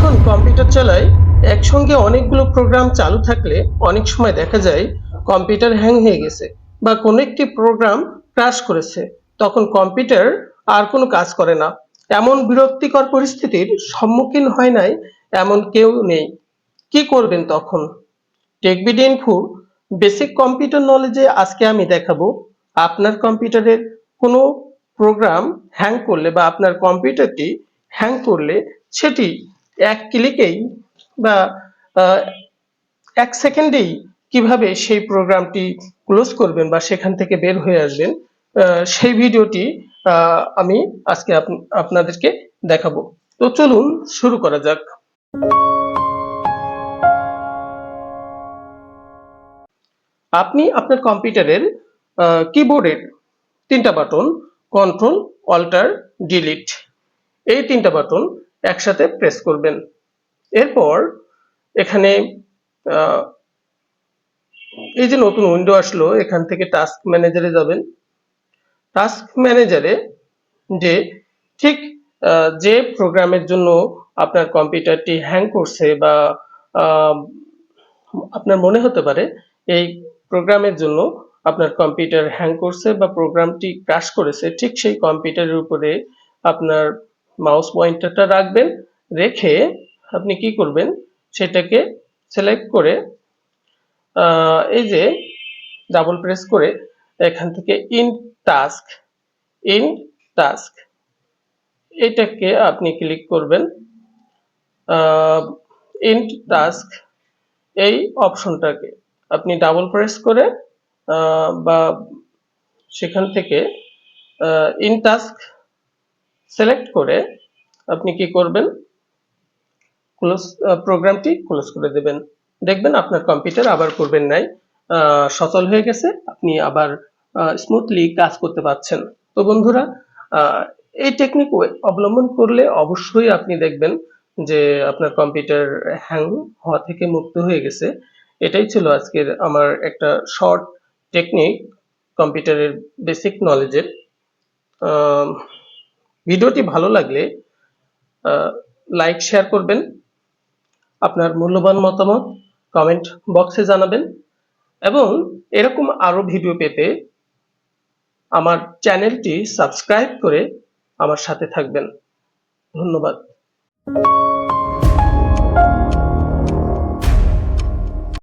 যখন কম্পিউটার চালাই একসঙ্গে অনেকগুলো প্রোগ্রাম চালু থাকলে অনেক সময় দেখা যায় কম্পিউটার হ্যাং হয়ে গেছে বা কোনো একটি প্রোগ্রাম ক্র্যাশ করেছে। তখন কম্পিউটার আর কোনো কাজ করে না। এমন বিরক্তিকর পরিস্থিতির সম্মুখীন হয় নাই এমন কেউ নেই। কি করবেন তখন? টেকবিডি ইনফো বেসিক কম্পিউটার নলেজে আজকে আমি দেখাবো আপনার কম্পিউটারের কোনো প্রোগ্রাম হ্যাং করলে বা আপনার কম্পিউটারটি হ্যাং করলে সেটি এক ক্লিকেই বা আহ, এক সেকেন্ডেই কিভাবে সেই প্রোগ্রামটি ক্লোজ করবেন বা সেখান থেকে বের হয়ে আসবেন, সেই ভিডিওটি আমি আজকে আপনাদেরকে দেখাবো। তো চলুন শুরু করা যাক। আপনি আপনার কম্পিউটারের কিবোর্ডের তিনটা বাটন কন্ট্রোল অল্টার ডিলিট এই তিনটা বাটন একসাথে প্রেস করবেন। এরপর এখানে আহ, এই যে নতুন উইন্ডো আসলো, এখান থেকে টাস্ক ম্যানেজারে যাবেন। টাস্ক ম্যানেজারে যে ঠিক যে প্রোগ্রামের জন্য আপনার কম্পিউটারটি হ্যাং করছে বা আহ, আপনার মনে হতে পারে এই প্রোগ্রামের জন্য আপনার কম্পিউটার হ্যাং করছে বা প্রোগ্রামটি ক্র্যাশ করেছে, ঠিক সেই কম্পিউটারের উপরে আপনার মাউস পয়েন্টারটা রাখবেন। রেখে আপনি কি করবেন, সেটাকে সিলেক্ট করে এই যে ডাবল প্রেস করে এখান থেকে টাস্ক ইন টাস্ক এটাকে আপনি ক্লিক করবেন। ইন টাস্ক এই অপশনটাকে আপনি ডাবল প্রেস করে বা সেখান থেকে ইন টাস্ক সিলেক্ট করে আপনি কি করবেন, ক্লোজ প্রোগ্রামটি ক্লোজ করে দেবেন। দেখবেন আপনার কম্পিউটার আবার করবেন নাই, সচল হয়ে গেছে, আপনি আবার স্মুথলি কাজ করতে পারছেন। তো বন্ধুরা, আহ, এই টেকনিক অবলম্বন করলে অবশ্যই আপনি দেখবেন যে আপনার কম্পিউটার হ্যাং হওয়া থেকে মুক্ত হয়ে গেছে। এটাই ছিল আজকের আমার একটা শর্ট টেকনিক কম্পিউটারের বেসিক নলেজের। ভিডিওটি ভালো লাগলে লাইক শেয়ার করবেন, আপনার মূল্যবান মতামত কমেন্ট বক্সে জানাবেন এবং এরকম আরো ভিডিও পেতে আমার চ্যানেলটি সাবস্ক্রাইব করে আমার সাথে থাকবেন। ধন্যবাদ।